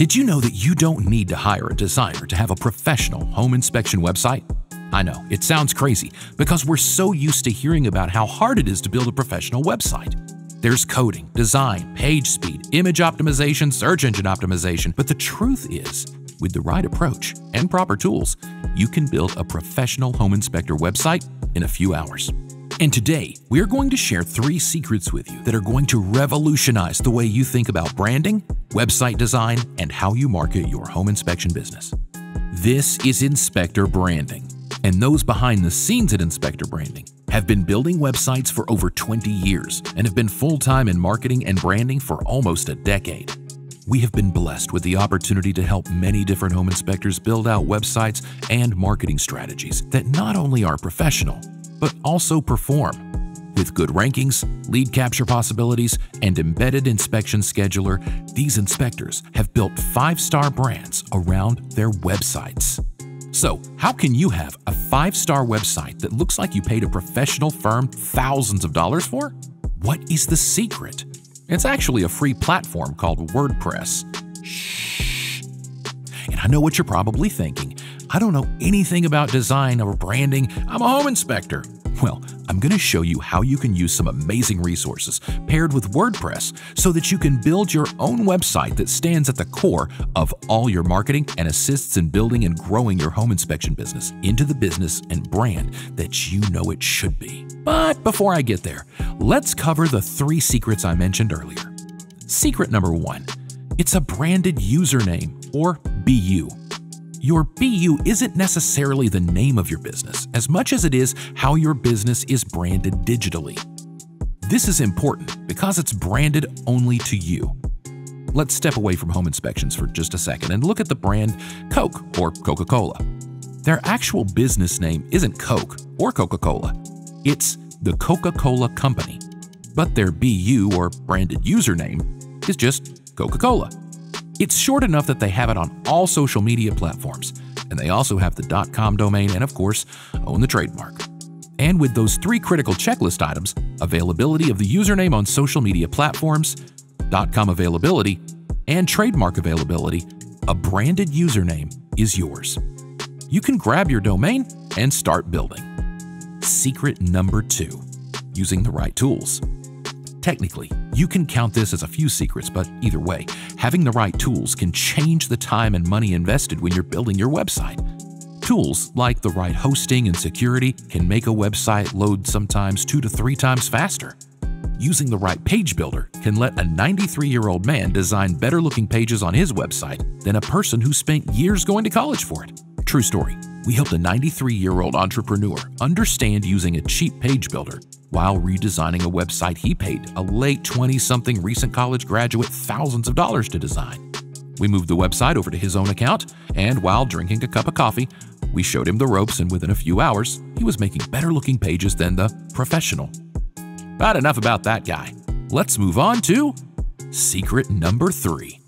Did you know that you don't need to hire a designer to have a professional home inspection website? I know, it sounds crazy because we're so used to hearing about how hard it is to build a professional website. There's coding, design, page speed, image optimization, search engine optimization, but the truth is, with the right approach and proper tools, you can build a professional home inspector website in a few hours. And today, we're going to share 3 secrets with you that are going to revolutionize the way you think about branding, website design, and how you market your home inspection business. This is Inspector Branding, and those behind the scenes at Inspector Branding have been building websites for over 20 years and have been full-time in marketing and branding for almost a decade. We have been blessed with the opportunity to help many different home inspectors build out websites and marketing strategies that not only are professional, but also perform. With good rankings, lead capture possibilities, and embedded inspection scheduler, these inspectors have built 5-star brands around their websites. So, how can you have a 5-star website that looks like you paid a professional firm thousands of dollars for? What is the secret? It's actually a free platform called WordPress. Shh. And I know what you're probably thinking. I don't know anything about design or branding. I'm a home inspector. Well, I'm going to show you how you can use some amazing resources paired with WordPress so that you can build your own website that stands at the core of all your marketing and assists in building and growing your home inspection business into the business and brand that you know it should be. But before I get there, let's cover the 3 secrets I mentioned earlier. Secret number 1, it's a branded username or BU. Your BU isn't necessarily the name of your business as much as it is how your business is branded digitally. This is important because it's branded only to you. Let's step away from home inspections for just a second and look at the brand Coke or Coca-Cola. Their actual business name isn't Coke or Coca-Cola. It's the Coca-Cola Company, but their BU or branded username is just Coca-Cola. It's short enough that they have it on all social media platforms, and they also have the .com domain and, of course, own the trademark. And with those 3 critical checklist items, availability of the username on social media platforms, .com availability, and trademark availability, a branded username is yours. You can grab your domain and start building. Secret number 2, using the right tools. Technically, you can count this as a few secrets, but either way, having the right tools can change the time and money invested when you're building your website. Tools like the right hosting and security can make a website load sometimes 2 to 3 times faster. Using the right page builder can let a 93-year-old man design better-looking pages on his website than a person who spent years going to college for it. True story. We helped a 93-year-old entrepreneur understand using a cheap page builder while redesigning a website he paid a late 20-something recent college graduate thousands of dollars to design. We moved the website over to his own account, and while drinking a cup of coffee, we showed him the ropes, and within a few hours, he was making better-looking pages than the professional. But enough about that guy. Let's move on to secret number 3.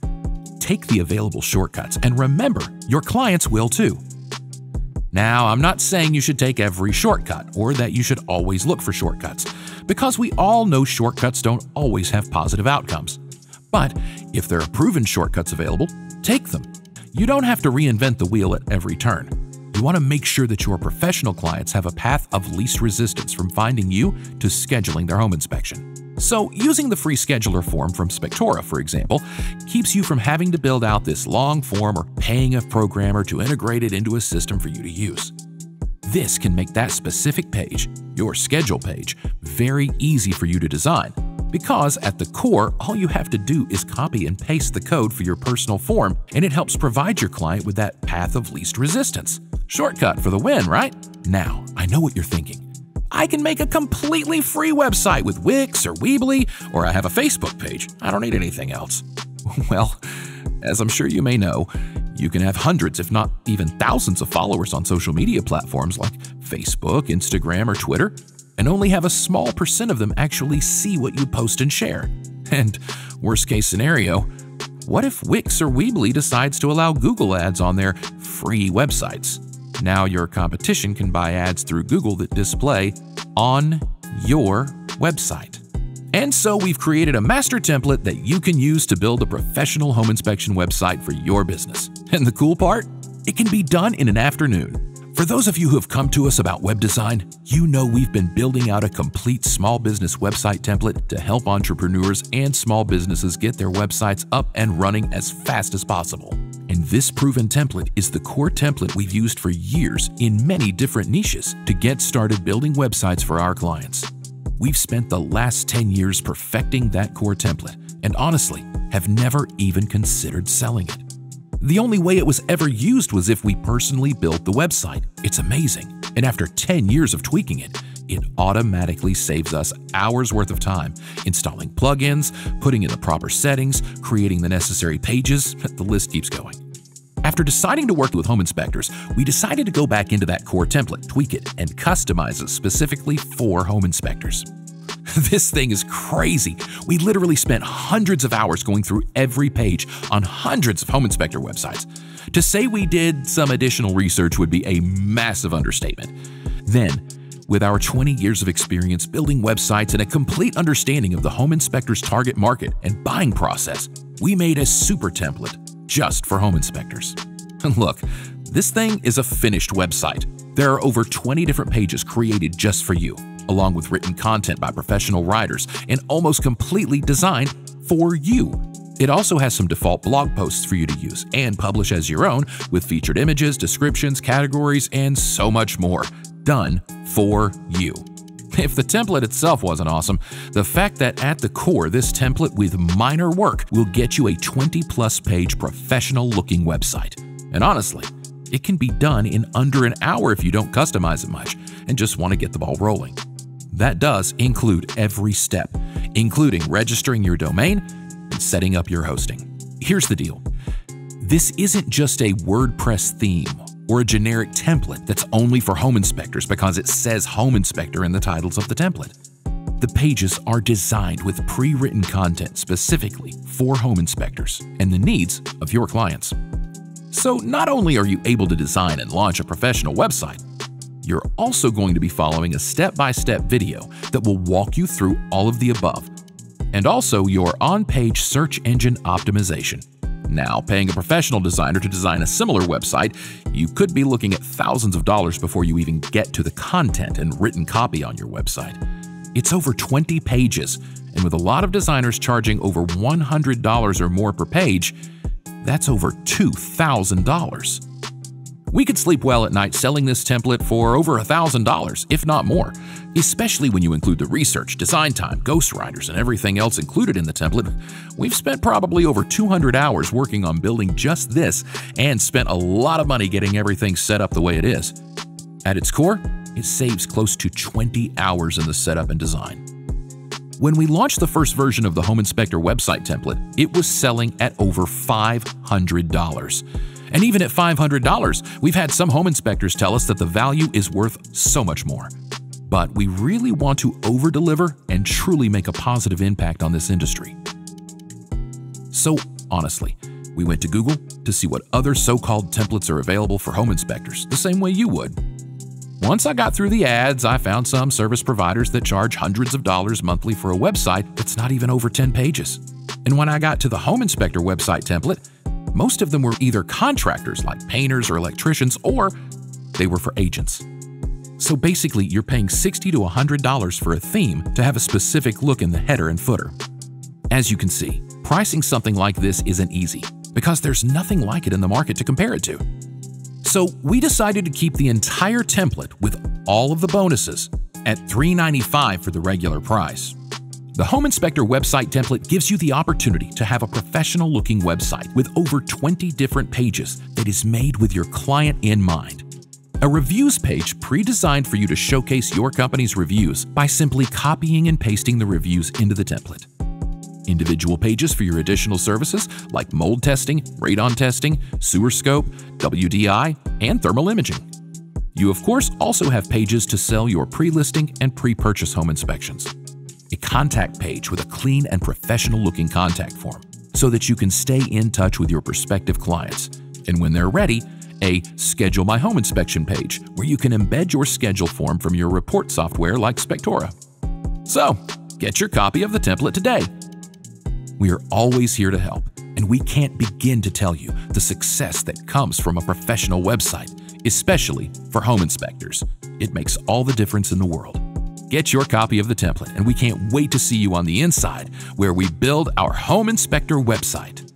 Take the available shortcuts, and remember, your clients will too. Now, I'm not saying you should take every shortcut or that you should always look for shortcuts, because we all know shortcuts don't always have positive outcomes. But if there are proven shortcuts available, take them. You don't have to reinvent the wheel at every turn. You want to make sure that your professional clients have a path of least resistance from finding you to scheduling their home inspection. So, using the free scheduler form from Spectora, for example, keeps you from having to build out this long form or paying a programmer to integrate it into a system for you to use. This can make that specific page, your schedule page, very easy for you to design, because at the core, all you have to do is copy and paste the code for your personal form, and it helps provide your client with that path of least resistance. Shortcut for the win, right? Now, I know what you're thinking. I can make a completely free website with Wix or Weebly, or I have a Facebook page. I don't need anything else. Well, as I'm sure you may know, you can have hundreds, if not even thousands of followers on social media platforms like Facebook, Instagram, or Twitter, and only have a small % of them actually see what you post and share. And worst case scenario, what if Wix or Weebly decides to allow Google ads on their free websites? Now your competition can buy ads through Google that display on your website. And so we've created a master template that you can use to build a professional home inspection website for your business. And the cool part? It can be done in an afternoon. For those of you who have come to us about web design, you know we've been building out a complete small business website template to help entrepreneurs and small businesses get their websites up and running as fast as possible. And this proven template is the core template we've used for years in many different niches to get started building websites for our clients. We've spent the last 10 years perfecting that core template and honestly have never even considered selling it. The only way it was ever used was if we personally built the website. It's amazing. And after 10 years of tweaking it, it automatically saves us hours worth of time installing plugins, putting in the proper settings, creating the necessary pages. The list keeps going. After deciding to work with home inspectors, we decided to go back into that core template, tweak it, and customize it specifically for home inspectors. This thing is crazy. We literally spent hundreds of hours going through every page on hundreds of home inspector websites. To say we did some additional research would be a massive understatement. Then, with our 20 years of experience building websites and a complete understanding of the home inspector's target market and buying process, we made a super template just for home inspectors. And look, this thing is a finished website. There are over 20 different pages created just for you, along with written content by professional writers and almost completely designed for you. It also has some default blog posts for you to use and publish as your own with featured images, descriptions, categories, and so much more, done for you. If the template itself wasn't awesome, the fact that at the core this template with minor work will get you a 20-plus page professional-looking website. And honestly, it can be done in under an hour if you don't customize it much and just want to get the ball rolling. That does include every step, including registering your domain and setting up your hosting. Here's the deal. This isn't just a WordPress theme or a generic template that's only for home inspectors because it says home inspector in the titles of the template. The pages are designed with pre-written content specifically for home inspectors and the needs of your clients. So not only are you able to design and launch a professional website, you're also going to be following a step-by-step video that will walk you through all of the above, and also your on-page search engine optimization. Now, paying a professional designer to design a similar website, you could be looking at thousands of dollars before you even get to the content and written copy on your website. It's over 20 pages, and with a lot of designers charging over $100 or more per page, that's over $2,000. We could sleep well at night selling this template for over $1,000, if not more, especially when you include the research, design time, ghostwriters, and everything else included in the template. We've spent probably over 200 hours working on building just this and spent a lot of money getting everything set up the way it is. At its core, it saves close to 20 hours in the setup and design. When we launched the first version of the Home Inspector website template, it was selling at over $500. And even at $500, we've had some home inspectors tell us that the value is worth so much more. But we really want to over-deliver and truly make a positive impact on this industry. So honestly, we went to Google to see what other so-called templates are available for home inspectors, the same way you would. Once I got through the ads, I found some service providers that charge hundreds of dollars monthly for a website that's not even over 10 pages. And when I got to the Home Inspector website template, most of them were either contractors like painters or electricians, or they were for agents. So basically, you're paying $60 to $100 for a theme to have a specific look in the header and footer. As you can see, pricing something like this isn't easy because there's nothing like it in the market to compare it to. So we decided to keep the entire template with all of the bonuses at $395 for the regular price. The Home Inspector website template gives you the opportunity to have a professional-looking website with over 20 different pages that is made with your client in mind. A reviews page pre-designed for you to showcase your company's reviews by simply copying and pasting the reviews into the template. Individual pages for your additional services like mold testing, radon testing, sewer scope, WDI, and thermal imaging. You of course also have pages to sell your pre-listing and pre-purchase home inspections. A contact page with a clean and professional-looking contact form so that you can stay in touch with your prospective clients. And when they're ready, a Schedule My Home Inspection page where you can embed your schedule form from your report software like Spectora. So, Get your copy of the template today. We are always here to help, and we can't begin to tell you the success that comes from a professional website, especially for home inspectors. It makes all the difference in the world. Get your copy of the template, and we can't wait to see you on the inside where we build our home inspector website.